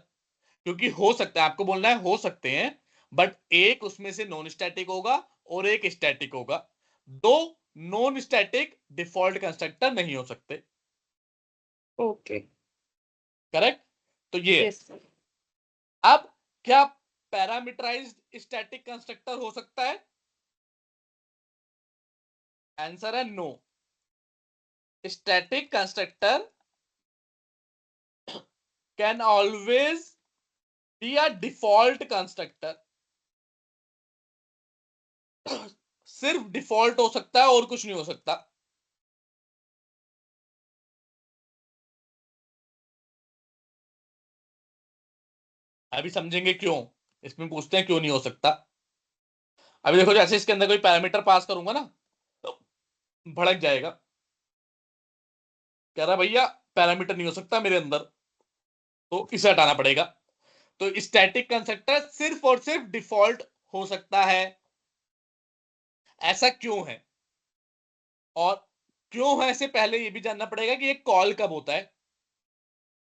क्योंकि हो सकता है, आपको बोलना है हो सकते हैं, बट एक उसमें से नॉन स्टैटिक होगा और एक स्टैटिक होगा। दो नॉन स्टैटिक डिफॉल्ट कंस्ट्रक्टर नहीं हो सकते। ओके। करेक्ट? तो ये है। Yes sir. अब क्या पैरामीटराइज्ड स्टैटिक कंस्ट्रक्टर हो सकता है? आंसर है no. Static constructor can always be a default constructor. सिर्फ डिफॉल्ट हो सकता है और कुछ नहीं हो सकता। अभी समझेंगे क्यों, इसमें पूछते हैं क्यों नहीं हो सकता। अभी देखो, जैसे इसके अंदर कोई पैरामीटर पास करूंगा ना तो भड़क जाएगा, कह रहा भैया पैरामीटर नहीं हो सकता मेरे अंदर, तो इसे हटाना पड़ेगा। तो स्टैटिक कंस्ट्रक्टर सिर्फ और सिर्फ डिफॉल्ट हो सकता है। ऐसा क्यों है? और क्यों है से पहले ये भी जानना पड़ेगा कि ये कॉल कब होता है।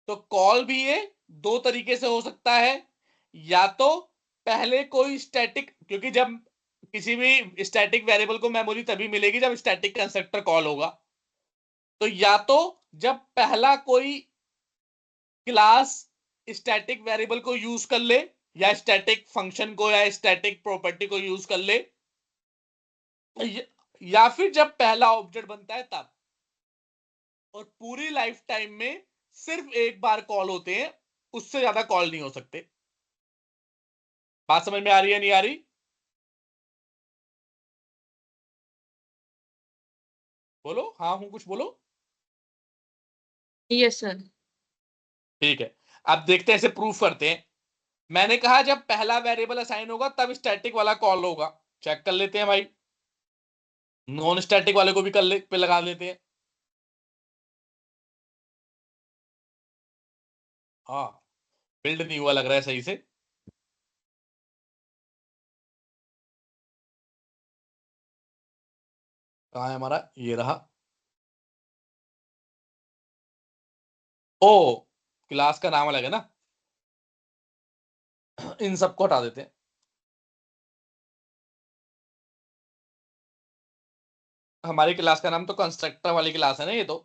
तो कॉल भी ये दो तरीके से हो सकता है, या तो पहले कोई स्टैटिक, क्योंकि जब किसी भी स्टैटिक वेरिएबल को मेमोरी तभी मिलेगी जब स्टैटिक कंस्ट्रक्टर कॉल होगा। तो या तो जब पहला कोई क्लास स्टैटिक वेरिएबल को यूज कर ले या स्टैटिक फंक्शन को या स्टैटिक प्रॉपर्टी को यूज कर ले, या फिर जब पहला ऑब्जेक्ट बनता है तब, और पूरी लाइफ टाइम में सिर्फ एक बार कॉल होते हैं, उससे ज्यादा कॉल नहीं हो सकते। बात समझ में आ रही है नहीं आ रही? बोलो हाँ हूं कुछ बोलो। Yes sir. ठीक है, अब देखते हैं, इसे प्रूफ करते हैं। मैंने कहा जब पहला वेरिएबल असाइन होगा तब स्टैटिक वाला कॉल होगा। चेक कर लेते हैं भाई, नॉन स्टैटिक वाले को भी कर ले पे लगा लेते हैं। हाँ, बिल्ड नहीं हुआ लग रहा है सही से। कहाँ है हमारा, ये रहा। ओ, क्लास का नाम अलग है ना, इन सबको हटा देते हैं। हमारी क्लास का नाम तो कंस्ट्रक्टर वाली क्लास है ना ये तो,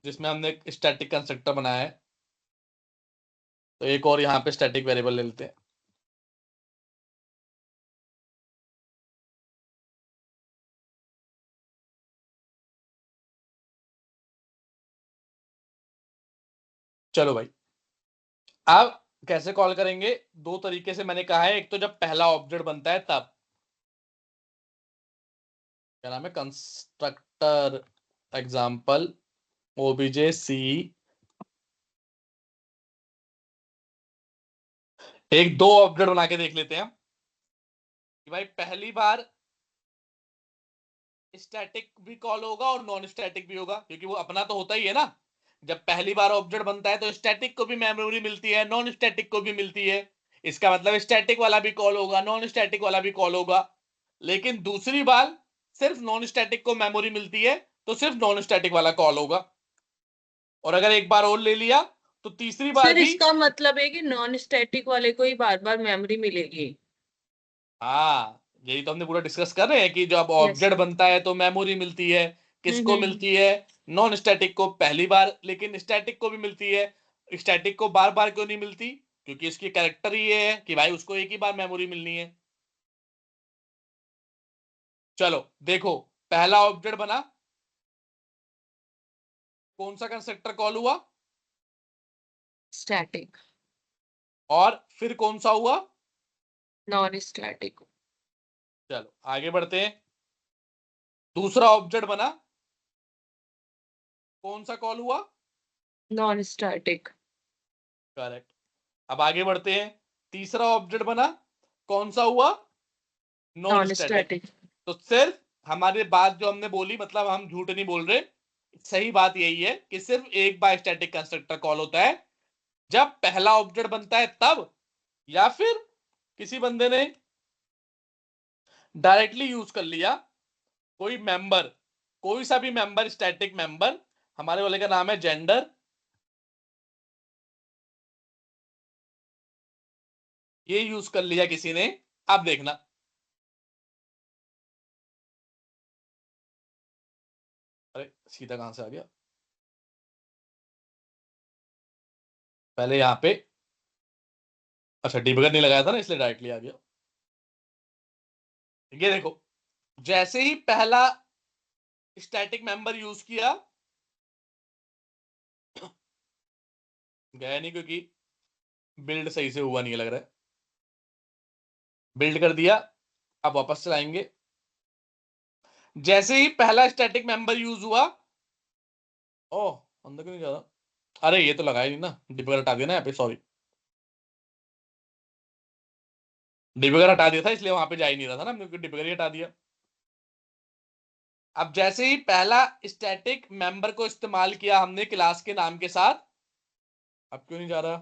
जिसमें हमने एक स्टैटिक कंस्ट्रक्टर बनाया है। तो एक और यहाँ पे स्टैटिक वेरिएबल ले लेते हैं। चलो भाई, अब कैसे कॉल करेंगे? दो तरीके से मैंने कहा है, एक तो जब पहला ऑब्जेक्ट बनता है तब, क्या नाम है, कंस्ट्रक्टर एग्जाम्पल ओबीजे सी। एक दो ऑब्जेक्ट बना के देख लेते हैं कि भाई पहली बार स्टैटिक भी कॉल होगा और नॉन स्टैटिक भी होगा, क्योंकि वो अपना तो होता ही है ना। जब पहली बार ऑब्जेक्ट बनता है तो स्टैटिक को भी मेमोरी मिलती है, नॉन स्टैटिक को भी मिलती है। इसका मतलब स्टैटिक वाला भी कॉल होगा, नॉन स्टैटिक वाला भी कॉल होगा। लेकिन दूसरी बार सिर्फ नॉन स्टैटिक को मेमोरी मिलती है, तो सिर्फ नॉन स्टैटिक वाला कॉल होगा। और अगर एक बार और ले लिया तो तीसरी बार सर भी। इसका मतलब है कि नॉन स्टैटिक वाले को ही बार बार मेमोरी मिलेगी। हाँ, यही तो हमने पूरा डिस्कस कर रहे हैं कि जब यस। ऑब्जेक्ट बनता है तो मेमोरी मिलती है। किसको हम्म। मिलती है? नॉन स्टैटिक को पहली बार, लेकिन स्टैटिक को भी मिलती है। स्टैटिक को बार बार क्यों नहीं मिलती? क्योंकि इसकी कैरेक्टर ही ये है कि भाई उसको एक ही बार मेमोरी मिलनी है। चलो देखो, पहला ऑब्जेक्ट बना, कौन सा कंस्ट्रक्टर कॉल हुआ? स्टैटिक। और फिर कौन सा हुआ? Non static. चलो आगे बढ़ते हैं। दूसरा ऑब्जेक्ट बना, कौन सा कॉल हुआ? Non static. करेक्ट। अब आगे बढ़ते हैं, तीसरा ऑब्जेक्ट बना, कौन सा हुआ? Non non static. स्टैटिक। तो सिर्फ हमारी बात जो हमने बोली, मतलब हम झूठ नहीं बोल रहे, सही बात यही है कि सिर्फ एक बार स्टैटिक कंस्ट्रक्टर कॉल होता है, जब पहला ऑब्जेक्ट बनता है तब, या फिर किसी बंदे ने डायरेक्टली यूज कर लिया कोई मेंबर, कोई सा भी मेंबर, स्टैटिक मेंबर। हमारे वाले का नाम है जेंडर। ये यूज कर लिया किसी ने। अब देखना, अरे सीधा कहां से आ गया, पहले यहां पे, अच्छा डिबगर नहीं लगाया था ना इसलिए डायरेक्टली आ गया। ये देखो, जैसे ही पहला स्टैटिक मेंबर यूज किया, गया नहीं क्योंकि बिल्ड सही से हुआ नहीं लग रहा है। बिल्ड कर दिया, अब वापस चलाएंगे। जैसे ही पहला स्टैटिक मेंबर यूज हुआ, ओह अंदर क्यों नहीं जा रहा, अरे ये तो लगाया नहीं ना, डिबगर हटा दिया ना यहाँ पे, सॉरी, डिबगर हटा दिया था इसलिए वहां पे जा ही नहीं रहा था ना, हमने डिबगर ही हटा दिया। अब जैसे ही पहला स्टैटिक मेंबर को इस्तेमाल किया हमने क्लास के नाम के साथ, अब क्यों नहीं जा रहा,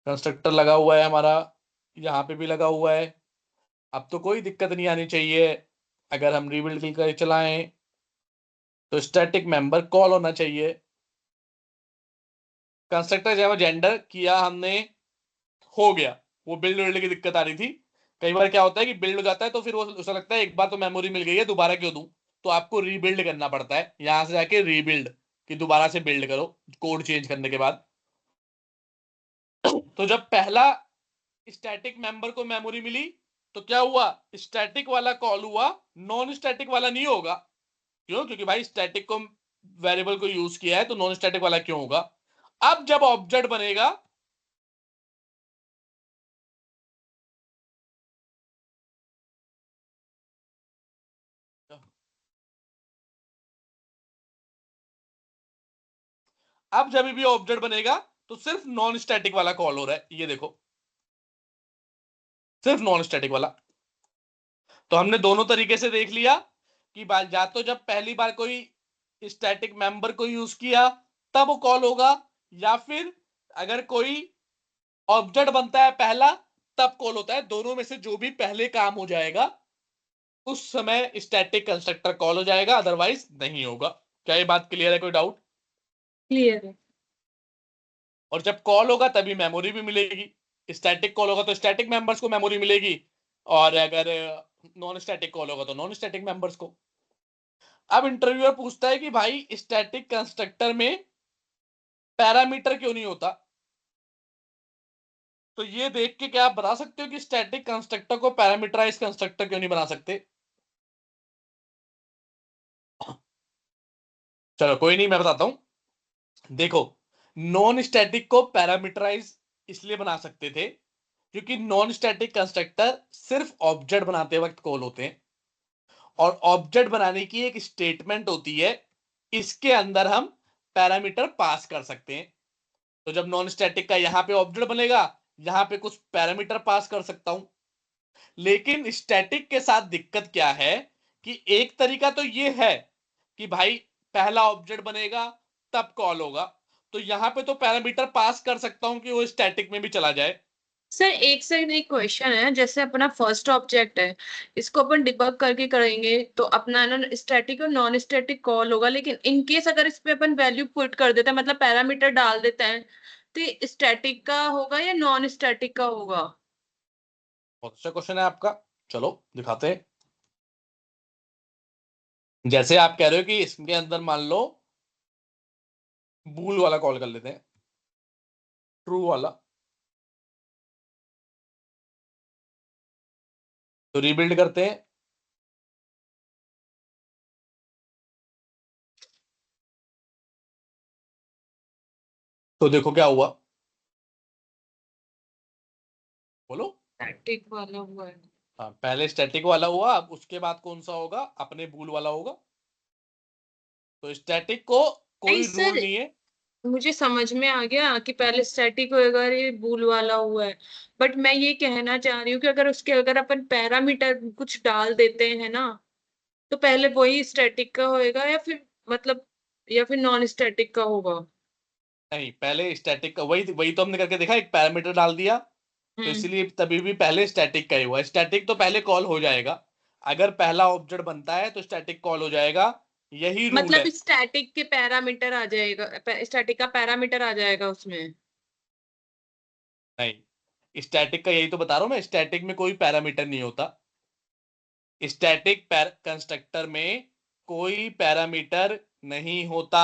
कंस्ट्रक्टर लगा हुआ है हमारा, यहाँ पे भी लगा हुआ है। अब तो कोई दिक्कत नहीं आनी चाहिए। अगर हम रीबिल्ड कर चलाएं तो स्टैटिक मेंबर कॉल होना चाहिए। कंस्ट्रक्टर जब जेंडर किया हमने, हो गया। वो बिल्ड बिल्ड की दिक्कत आ रही थी। कई बार क्या होता है कि बिल्ड हो जाता है तो फिर वो उसे लगता है एक बार तो मेमोरी मिल गई है, दोबारा क्यों दूं। तो आपको रीबिल्ड करना पड़ता है, यहां से जाके रीबिल्ड, कि दोबारा से बिल्ड करो कोड चेंज करने के बाद। तो जब पहला स्टैटिक मेंबर को मेमोरी मिली तो क्या हुआ, स्टैटिक वाला कॉल हुआ, नॉन स्टैटिक वाला नहीं होगा। क्यों? क्योंकि भाई स्टैटिक को वेरिएबल को यूज किया है तो नॉन स्टैटिक वाला क्यों होगा। अब जब ऑब्जेक्ट बनेगा अब जब भी ऑब्जेक्ट बनेगा तो सिर्फ नॉन स्टैटिक वाला कॉल हो रहा है, ये देखो, सिर्फ नॉन स्टैटिक वाला। तो हमने दोनों तरीके से देख लिया कि या तो जब पहली बार कोई स्टैटिक मेंबर को यूज किया तब वो कॉल होगा, या फिर अगर कोई ऑब्जेक्ट बनता है पहला तब कॉल होता है। दोनों में से जो भी पहले काम हो जाएगा उस समय स्टैटिक कंस्ट्रक्टर कॉल हो जाएगा, अदरवाइज नहीं होगा। क्या ये बात क्लियर है? कोई डाउट? क्लियर है। और जब कॉल होगा तभी मेमोरी भी मिलेगी। स्टैटिक कॉल होगा तो स्टैटिक मेंबर्स को मेमोरी मिलेगी, और अगर नॉन स्टैटिक कॉल होगा तो नॉन स्टैटिक मेंबर्स को। अब इंटरव्यूअर पूछता है कि भाई स्टैटिक कंस्ट्रक्टर में पैरामीटर क्यों नहीं होता। तो ये देख के क्या आप बता सकते हो कि स्टैटिक कंस्ट्रक्टर को पैरामीटराइज कंस्ट्रक्टर क्यों नहीं बना सकते? चलो कोई नहीं, मैं बताता हूं। देखो, नॉन स्टैटिक को पैरामीटराइज इसलिए बना सकते थे क्योंकि नॉन स्टैटिक कंस्ट्रक्टर सिर्फ ऑब्जेक्ट बनाते वक्त कॉल होते हैं, और ऑब्जेक्ट बनाने की एक स्टेटमेंट होती है, इसके अंदर हम पैरामीटर पास कर सकते हैं। तो जब नॉन स्टैटिक का यहां पे ऑब्जेक्ट बनेगा, यहां पे कुछ पैरामीटर पास कर सकता हूं। लेकिन स्टैटिक के साथ दिक्कत क्या है कि एक तरीका तो ये है कि भाई पहला ऑब्जेक्ट बनेगा तब कॉल होगा, तो यहां पे तो पैरामीटर पास कर सकता हूं कि वो स्टैटिक में भी चला जाए। सर एक सेकंड, एक क्वेश्चन है। जैसे अपना फर्स्ट ऑब्जेक्ट है, इसको अपन डिबग करके करेंगे तो अपना ना स्टैटिक और नॉन स्टैटिक कॉल होगा, लेकिन इन केस अगर इस पे अपन वैल्यू पुट कर देते हैं, मतलब पैरामीटर डाल देते हैं, तो स्टैटिक का होगा या नॉन स्टैटिक का होगा? बहुत अच्छा क्वेश्चन है आपका, चलो दिखाते हैं। जैसे आप कह रहे हो कि इसके अंदर मान लो बूल वाला कॉल कर लेते हैं, ट्रू वाला, तो रीबिल्ड करते हैं। तो देखो क्या हुआ, बोलो। स्टैटिक वाला हुआ है। हाँ, पहले स्टैटिक वाला हुआ, अब उसके बाद कौन सा होगा? अपने बूल वाला होगा। तो स्टैटिक को नहीं कोई सर, रूल नहीं है। मुझे समझ में आ गया कि पहले स्टैटिक होएगा और ये बूल वाला हुआ है। बट मैं ये कहना चाह रही हूँ कि अगर उसके अगर अपन पैरामीटर कुछ डाल देते हैं ना, तो पहले वही स्टैटिक का होएगा या फिर मतलब या फिर नॉन स्टैटिक का होगा? नहीं, पहले स्टैटिक का, वही वही तो हमने करके देखा, एक पैरामीटर डाल दिया तो हम्म। इसीलिए तभी भी पहले स्टैटिक का ही हुआ। स्टैटिक तो पहले कॉल हो जाएगा, अगर पहला ऑब्जेक्ट बनता है तो स्टैटिक कॉल हो जाएगा, यही रूल मतलब है। स्टैटिक के पैरामीटर आ जाएगा, स्टैटिक का पैरामीटर आ जाएगा उसमें? नहीं, स्टैटिक का यही तो बता रहा हूं मैं, स्टैटिक में कोई पैरामीटर नहीं होता। स्टैटिक कंस्ट्रक्टर में कोई पैरामीटर नहीं होता।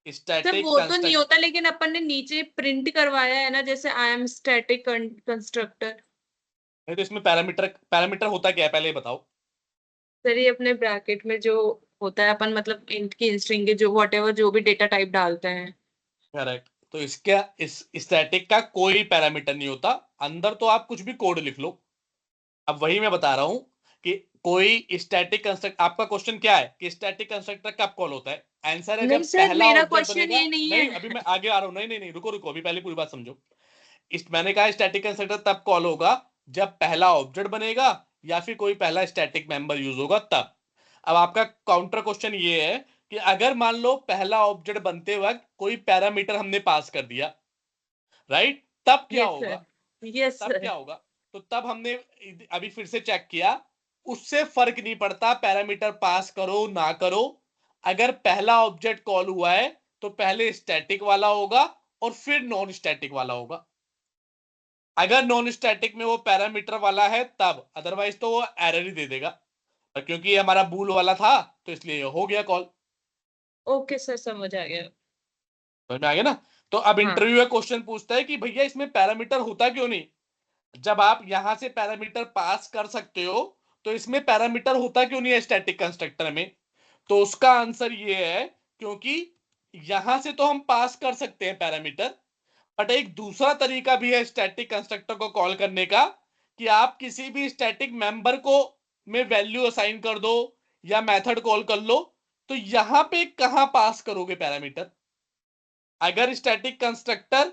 सर स्टैटिक वो तो नहीं कंस्ट्रक्ट होता, लेकिन अपन ने नीचे प्रिंट करवाया है ना, जैसे आई एम स्टैटिक कंस्ट्रक्टर। नहीं, तो इसमें पैरामीटर पैरामीटर होता क्या है पहले ये बताओ। सर ये अपने ब्रैकेट में जो होता है, अपन मतलब इंट की स्ट्रिंग के जो वट एवर जो भी डेटा टाइप डालते हैं। करेक्ट। तो इसका इस स्टैटिक का कोई पैरामीटर नहीं होता, अंदर तो आप कुछ भी कोड लिख लो। अब वही मैं बता रहा हूं कि कोई स्टैटिक कंस्ट्रक्ट, आपका क्वेश्चन क्या है कि स्टैटिक कंस्ट्रक्टर कब कॉल होता है? आंसर है नहीं जब सर, पहला मेरा ऑब्जेक्ट क्वेश्चन बनेगा। ये नहीं नहीं, है। अभी मैं आगे आ रहा हूं, नहीं नहीं नहीं, रुको रुको, अभी पहले पूरी बात समझो। मैंने कहा स्टैटिक कंस्ट्रक्टर तब कॉल होगा जब पहला ऑब्जेक्ट बनेगा या फिर कोई पहला स्टैटिक मेंबर यूज होगा तब। अब आपका काउंटर क्वेश्चन ये है कि अगर मान लो पहला ऑब्जेक्ट बनते वक्त कोई पैरामीटर हमने पास कर दिया, राइट, तब क्या यस होगा? सर। यस तब सर। क्या होगा? तो तब हमने अभी फिर से चेक किया, उससे फर्क नहीं पड़ता पैरामीटर पास करो ना करो। अगर पहला ऑब्जेक्ट कॉल हुआ है तो पहले स्टैटिक वाला होगा और फिर नॉन स्टैटिक वाला होगा। अगर नॉन स्टैटिक में वो पैरामीटर वाला है तब, अदरवाइज तो वो एरर ही दे देगा। और क्योंकि ये हमारा बूल वाला था तो इसलिए हो गया कॉल। ओके सर, समझ आ गया। समझ में आ गया ना? तो अब हाँ इंटरव्यू का क्वेश्चन पूछता है कि भैया इसमें पैरामीटर होता क्यों नहीं, जब आप यहां से पैरामीटर पास कर सकते हो तो इसमें पैरामीटर होता क्यों नहीं है स्टैटिक कंस्ट्रक्टर में। तो उसका आंसर ये है क्योंकि यहां से तो हम पास कर सकते हैं पैरामीटर, बट एक दूसरा तरीका भी है स्टैटिक कंस्ट्रक्टर को कॉल करने का कि आप किसी भी स्टैटिक मेंबर को में वैल्यू असाइन कर दो या मेथड कॉल कर लो, तो यहां पे कहां पास करोगे पैरामीटर। अगर स्टैटिक कंस्ट्रक्टर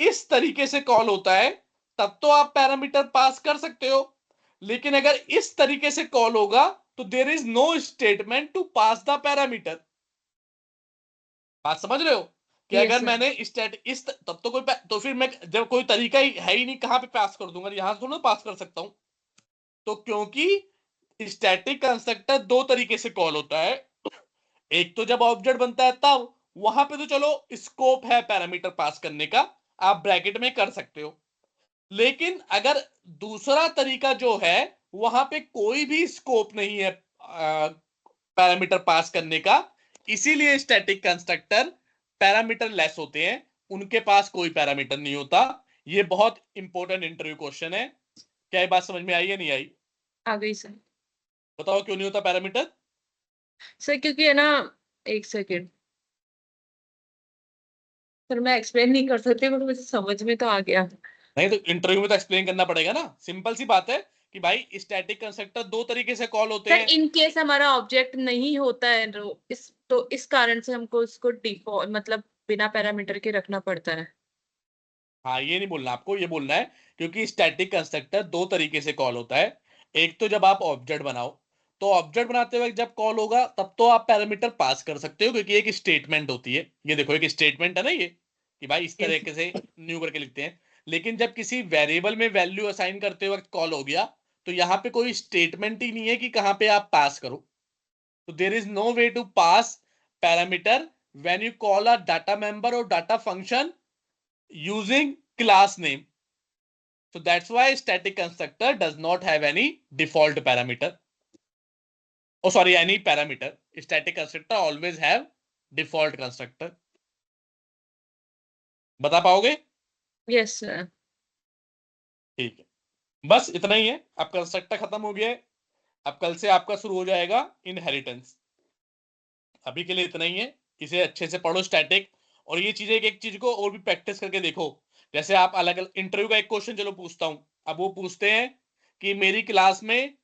इस तरीके से कॉल होता है तब तो आप पैरामीटर पास कर सकते हो, लेकिन अगर इस तरीके से कॉल होगा तो there is no statement to pass the parameter. बात समझ रहे हो कि यस अगर सर। मैंने स्टेट इस तब तो तो फिर मैं जब कोई तरीका ही है ही नहीं कहां पे पास कर दूंगा, यहां से थोड़ा पास कर सकता हूं। तो क्योंकि स्टैटिक कंस्ट्रक्टर दो तरीके से कॉल होता है, एक तो जब ऑब्जेक्ट बनता है तब, वहां पे तो चलो स्कोप है पैरामीटर पास करने का, आप ब्रैकेट में कर सकते हो। लेकिन अगर दूसरा तरीका जो है वहां पे कोई भी स्कोप नहीं है पैरामीटर पास करने का, इसीलिए स्टैटिक कंस्ट्रक्टर पैरामीटर लेस होते हैं, उनके पास कोई पैरामीटर नहीं होता। ये बहुत इंपॉर्टेंट इंटरव्यू क्वेश्चन है। क्या ये बात समझ में आई या नहीं आई? आ गई सर। बताओ क्यों नहीं होता पैरामीटर। सर क्योंकि है ना, एक सेकेंड सर, मैं एक्सप्लेन नहीं कर सकती बट मुझे समझ में तो आ गया। नहीं तो इंटरव्यू में तो एक्सप्लेन करना पड़ेगा ना, सिंपल सी बात है कि भाई स्टैटिक कंस्ट्रक्टर दो तरीके से कॉल होते सर हैं। इन केस हमारा ऑब्जेक्ट नहीं होता है इस कारण से हमको उसको डिफॉल्ट मतलब बिना पैरामीटर के रखना पड़ता है। हाँ ये नहीं बोलना आपको, ये बोलना है क्योंकि स्टैटिक कंस्ट्रक्टर दो तरीके से कॉल होता है। एक तो जब आप ऑब्जेक्ट बनाओ, तो ऑब्जेक्ट बनाते वक्त जब कॉल होगा तब तो आप पैरामीटर पास कर सकते हो क्योंकि एक स्टेटमेंट होती है। ये देखो एक स्टेटमेंट है ना ये, कि भाई इस यस। तरीके से न्यू करके लिखते हैं। लेकिन जब किसी वेरिएबल में वैल्यू असाइन करते वक्त कॉल हो गया तो यहाँ पे कोई स्टेटमेंट ही नहीं है कि कहाँ पे आप पास करो। तो there is no way to pass parameter when you call a data member और data function using class name. So that's why static constructor does not have any default parameter. Oh, sorry, any parameter. Static constructor always have default constructor. बता पाओगे? Yes sir. ठीक है, बस इतना ही है। अब constructor खत्म हो गया है। अब कल से आपका शुरू हो जाएगा इनहेरिटेंस। अभी के लिए इतना ही है। इसे अच्छे से पढ़ो स्टैटिक, और ये चीजें एक एक चीज को और भी प्रैक्टिस करके देखो। जैसे आप अलग अलग इंटरव्यू का एक क्वेश्चन चलो पूछता हूं। अब वो पूछते हैं कि मेरी क्लास में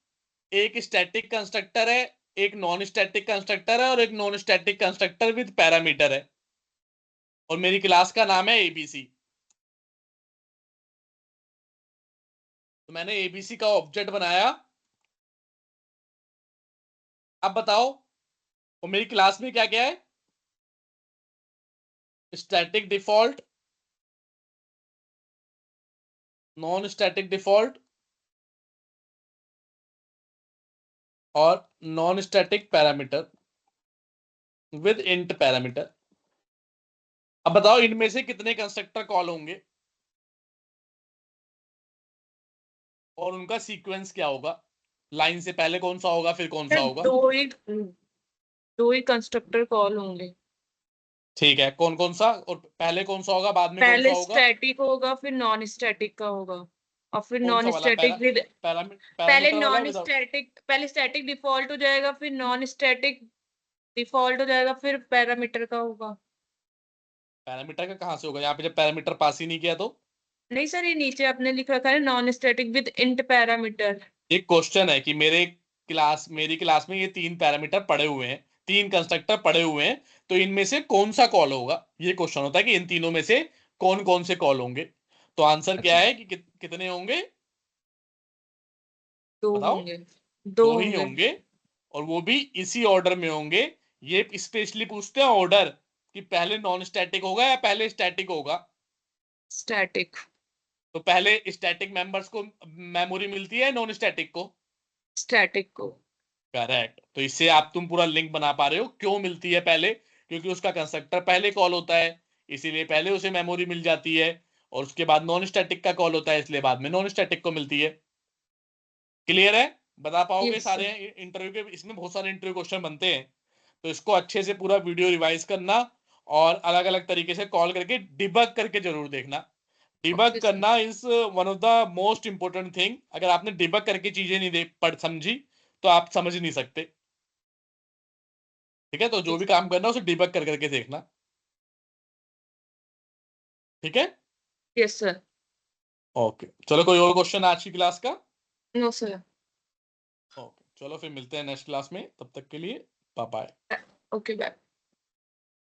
एक स्टैटिक कंस्ट्रक्टर है, एक नॉन स्टैटिक कंस्ट्रक्टर है और एक non static constructor with parameter है, और मेरी क्लास का नाम है एबीसी। तो मैंने एबीसी का ऑब्जेक्ट बनाया। अब बताओ, और मेरी क्लास में क्या क्या है? Static default, non static default और non static parameter with int parameter. अब बताओ इनमें से कितने कंस्ट्रक्टर कॉल होंगे और उनका सीक्वेंस क्या होगा, लाइन से पहले कौन सा होगा फिर कौन सा सर होगा। दो ही कंस्ट्रक्टर कॉल होंगे। ठीक है, कौन कौन सा, और पहले कौन सा होगा बाद में कौन सा पहले होगा। स्टैटिक होगा फिर नॉन स्टैटिक का होगा, और फिर कौन सा नॉन वाला, स्टैटिक विद पहले पैरामीटर वाला नॉन विदाउट। स्टैटिक पहले स्टैटिक डिफॉल्ट हो जाएगा, फिर नॉन स्टैटिक डिफॉल्ट हो जाएगा, फिर पैरामीटर का होगा। पैरामीटर का कहां से होगा, यहाँ पे जब पैरामीटर पास ही नहीं किया तो। नहीं सर, ये नीचे आपने लिख रखा है non static with int parameter. एक क्वेश्चन है कि मेरी क्लास में ये तीन पैरामीटर पड़े हुए हैं, तीन कंस्ट्रक्टर पड़े हुए हैं, तो इनमें से कौन सा कॉल होगा। ये क्वेश्चन होता है कि इन तीनों में से कौन कौन से कॉल होंगे। तो आंसर अच्छा, क्या है कि कितने होंगे। दो बताओ। होंगे। दो दो ही होंगे। होंगे, और वो भी इसी ऑर्डर में होंगे। ये स्पेशली पूछते हैं ऑर्डर, कि पहले नॉन स्टैटिक होगा या पहले स्टैटिक होगा। स्टैटिक। तो पहले स्टैटिक मेंबर्स को मेमोरी मिलती है नॉन स्टैटिक को। स्टैटिक को। करेक्ट, तो इससे आप तुम पूरा लिंक बना पा रहे हो क्यों मिलती है पहले, क्योंकि उसका कंस्ट्रक्टर पहले कॉल होता है, इसीलिए पहले उसे मेमोरी मिल जाती है। और उसके बाद नॉन स्टैटिक का कॉल होता है, इसलिए बाद में नॉन स्टैटिक को मिलती है। क्लियर है? बता पाओगे यस सारे सर। इंटरव्यू के, इसमें बहुत सारे इंटरव्यू क्वेश्चन बनते हैं। तो इसको अच्छे से पूरा वीडियो रिवाइज करना, और अलग अलग तरीके से कॉल करके डिबग करके जरूर देखना। Debug Okay, sir. करना is one of the most important thing. अगर आपने डिबग करके चीजें नहीं पढ़ समझी तो आप समझ नहीं सकते। ठीक है, तो जो भी काम करना है उसे डिबग कर करके देखना। ठीक है, Yes, sir. ओके। चलो, कोई और क्वेश्चन आज की क्लास का? No, sir. ओके, चलो फिर मिलते हैं नेक्स्ट क्लास में। तब तक के लिए बाय बाय। Okay, bye.